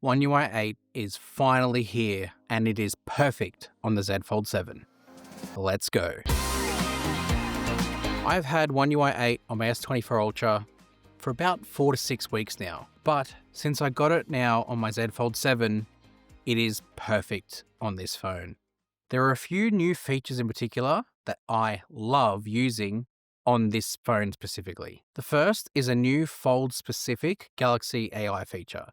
One UI 8 is finally here and it is perfect on the Z Fold7. Let's go. I've had One UI 8 on my S24 Ultra for about 4 to 6 weeks now, but since I got it now on my Z Fold7, it is perfect on this phone. There are a few new features in particular that I love using on this phone specifically. The first is a new fold-specific Galaxy AI feature.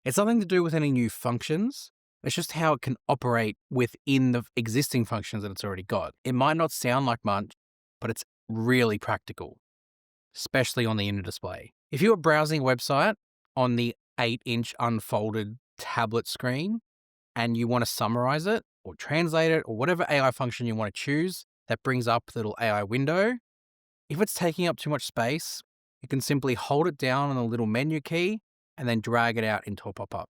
It's nothing to do with any new functions. It's just how it can operate within the existing functions that it's already got. It might not sound like much, but it's really practical, especially on the inner display. If you are browsing a website on the 8-inch unfolded tablet screen and you want to summarize it or translate it or whatever AI function you want to choose that brings up the little AI window, if it's taking up too much space, you can simply hold it down on the little menu key and then drag it out into a pop-up.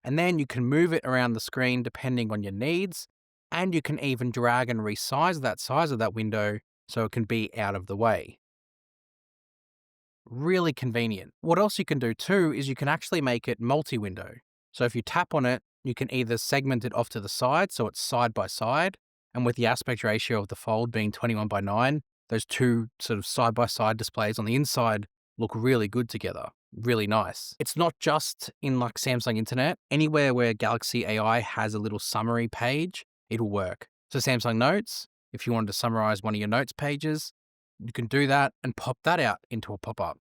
And then you can move it around the screen depending on your needs, and you can even drag and resize that size of that window so it can be out of the way. Really convenient. What else you can do too is you can actually make it multi-window. So if you tap on it, you can either segment it off to the side so it's side by side, and with the aspect ratio of the Fold being 21:9, those two sort of side-by-side displays on the inside look really good together. Really nice. It's not just in like Samsung Internet. Anywhere where Galaxy AI has a little summary page, it'll work. So Samsung Notes, if you wanted to summarize one of your notes pages, you can do that and pop that out into a pop-up.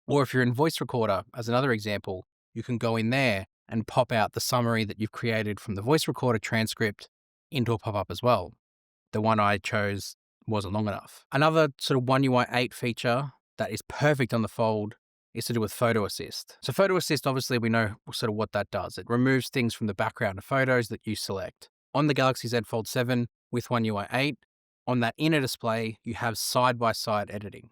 Or if you're in Voice Recorder, as another example, you can go in there and pop out the summary that you've created from the Voice Recorder transcript into a pop-up as well. The one I chose wasn't long enough. Another sort of One UI 8 feature that is perfect on the Fold is to do with Photo Assist. So Photo Assist, obviously we know sort of what that does. It removes things from the background of photos that you select. On the Galaxy Z Fold7 with One UI 8, on that inner display, you have side-by-side editing.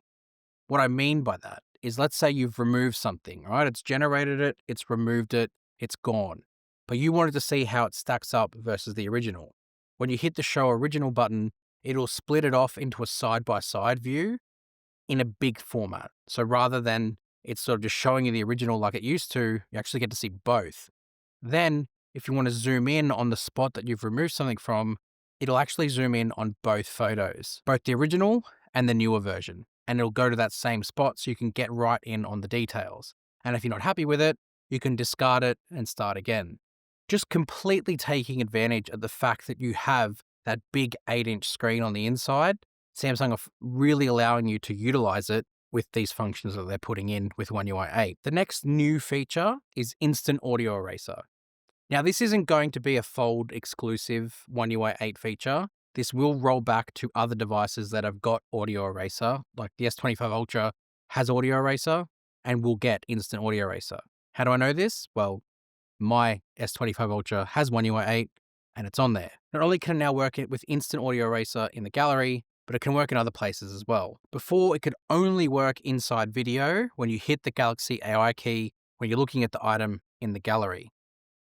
What I mean by that is, let's say you've removed something, right? It's generated it, it's removed it, it's gone. But you wanted to see how it stacks up versus the original. When you hit the Show Original button, it'll split it off into a side-by-side view in a big format. So rather than it's sort of just showing you the original like it used to, you actually get to see both. Then, if you want to zoom in on the spot that you've removed something from, it'll actually zoom in on both photos, both the original and the newer version. And it'll go to that same spot so you can get right in on the details. And if you're not happy with it, you can discard it and start again. Just completely taking advantage of the fact that you have that big 8-inch screen on the inside. Samsung are really allowing you to utilize it with these functions that they're putting in with One UI 8. The next new feature is Instant Audio Eraser. Now, this isn't going to be a Fold exclusive One UI 8 feature. This will roll back to other devices that have got audio eraser, like the S25 Ultra has audio eraser and will get Instant Audio Eraser. How do I know this? Well, my S25 Ultra has One UI 8 and it's on there. Not only can it now work with Instant Audio Eraser in the gallery, but it can work in other places as well. Before, it could only work inside video when you hit the Galaxy AI key when you're looking at the item in the gallery.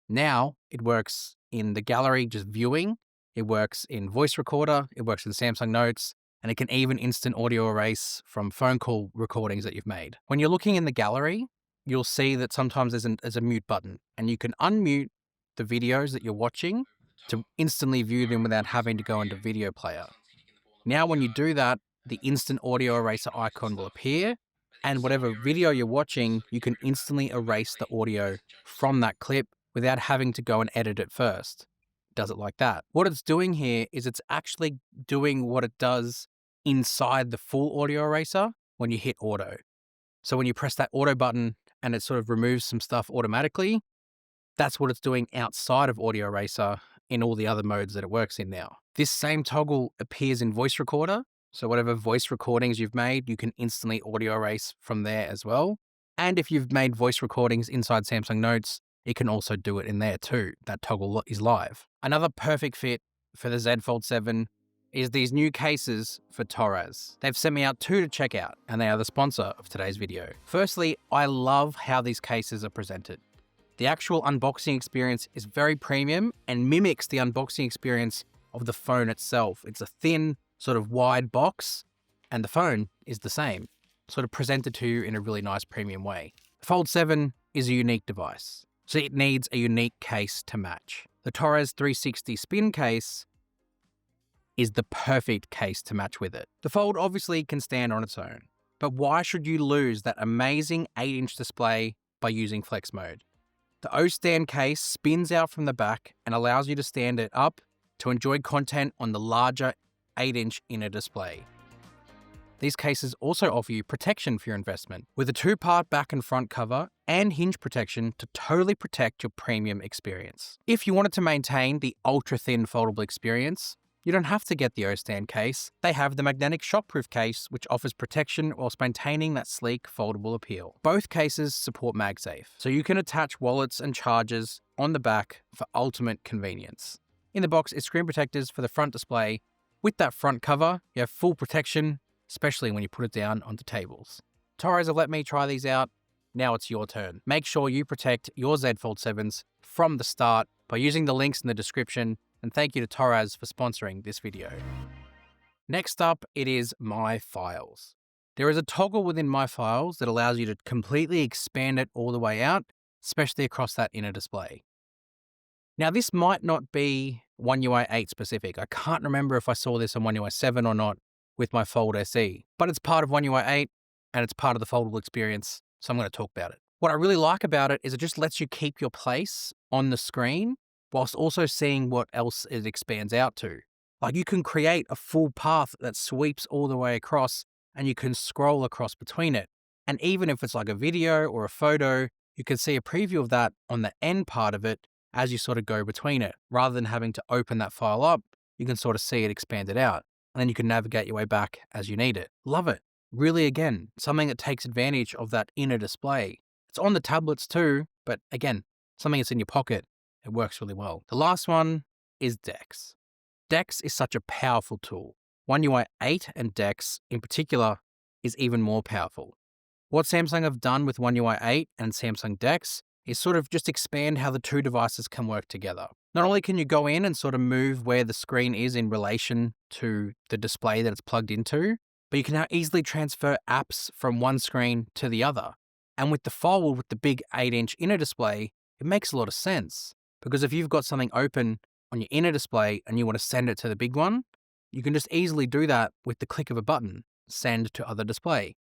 Now, it works in the gallery just viewing, it works in Voice Recorder, it works in Samsung Notes, and it can even instant audio erase from phone call recordings that you've made. When you're looking in the gallery, you'll see that sometimes there's a mute button, and you can unmute the videos that you're watching to instantly view them without having to go into Video Player. Now, when you do that, the instant audio eraser icon will appear, and whatever video you're watching, you can instantly erase the audio from that clip without having to go and edit it first. It does it like that. What it's doing here is it's actually doing what it does inside the full audio eraser when you hit auto. So when you press that auto button and it sort of removes some stuff automatically, that's what it's doing outside of audio eraser in all the other modes that it works in now. This same toggle appears in Voice Recorder. So whatever voice recordings you've made, you can instantly audio erase from there as well. And if you've made voice recordings inside Samsung Notes, it can also do it in there too. That toggle is live. Another perfect fit for the Z Fold7 is these new cases for Torres. They've sent me out 2 to check out, and they are the sponsor of today's video. Firstly, I love how these cases are presented. The actual unboxing experience is very premium and mimics the unboxing experience of the phone itself. It's a thin, sort of wide box, and the phone is the same, sort of presented to you in a really nice premium way. The Fold7 is a unique device. so it needs a unique case to match. The Torres 360 spin case is the perfect case to match with it. The Fold obviously can stand on its own, but why should you lose that amazing 8-inch display by using flex mode? The O-stand case spins out from the back and allows you to stand it up to enjoy content on the larger 8-inch inner display. These cases also offer you protection for your investment, with a 2-part back and front cover and hinge protection to totally protect your premium experience. If you wanted to maintain the ultra-thin foldable experience, you don't have to get the O-stand case. They have the magnetic shockproof case, which offers protection whilst maintaining that sleek foldable appeal. Both cases support MagSafe, so you can attach wallets and chargers on the back for ultimate convenience. In the box is screen protectors for the front display. With that front cover, you have full protection, especially when you put it down onto tables. Torres have let me try these out. Now it's your turn. Make sure you protect your Z Fold7s from the start by using the links in the description, and thank you to Torres for sponsoring this video. Next up, it is My Files. There is a toggle within My Files that allows you to completely expand it all the way out, especially across that inner display. Now, this might not be oneui 8 specific. I can't remember if I saw this on oneui 7 or not with my Fold SE, but it's part of oneui 8 and it's part of the foldable experience, so I'm going to talk about it. What I really like about it is it just lets you keep your place on the screen whilst also seeing what else it expands out to. Like, you can create a full path that sweeps all the way across and you can scroll across between it. And even if it's like a video or a photo, you can see a preview of that on the end part of it as you sort of go between it. Rather than having to open that file up, you can sort of see it expanded out, and then you can navigate your way back as you need it. Love it. Really, again, something that takes advantage of that inner display. It's on the tablets too, but again, something that's in your pocket. It works really well. The last one is Dex. Dex is such a powerful tool. oneui 8 and Dex in particular is even more powerful. What Samsung have done with oneui 8 and Samsung Dex is sort of just expand how the two devices can work together. Not only can you go in and sort of move where the screen is in relation to the display that it's plugged into, but you can now easily transfer apps from one screen to the other. And with the Fold, with the big 8-inch inner display, it makes a lot of sense. Because if you've got something open on your inner display and you want to send it to the big one, you can just easily do that with the click of a button, send to other display.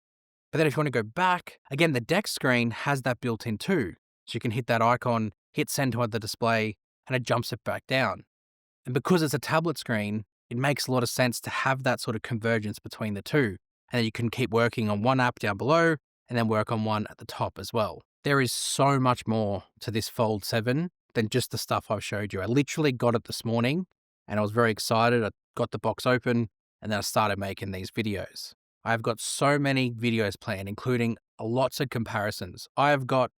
But then if you want to go back, again, the Dex screen has that built in too. So you can hit that icon, hit send to other display, and it jumps it back down. And because it's a tablet screen, it makes a lot of sense to have that sort of convergence between the two. And then you can keep working on one app down below and then work on one at the top as well. There is so much more to this Fold 7 than just the stuff I've showed you. I literally got it this morning and I was very excited. I got the box open and then I started making these videos. I've got so many videos planned, including lots of comparisons. I have got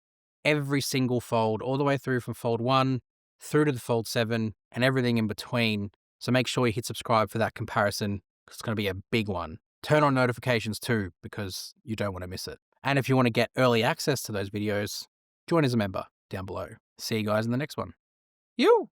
every single Fold all the way through from Fold 1 through to the Fold 7 and everything in between. So make sure you hit subscribe for that comparison because it's going to be a big one. Turn on notifications too because you don't want to miss it. And if you want to get early access to those videos, join as a member down below. See you guys in the next one. You!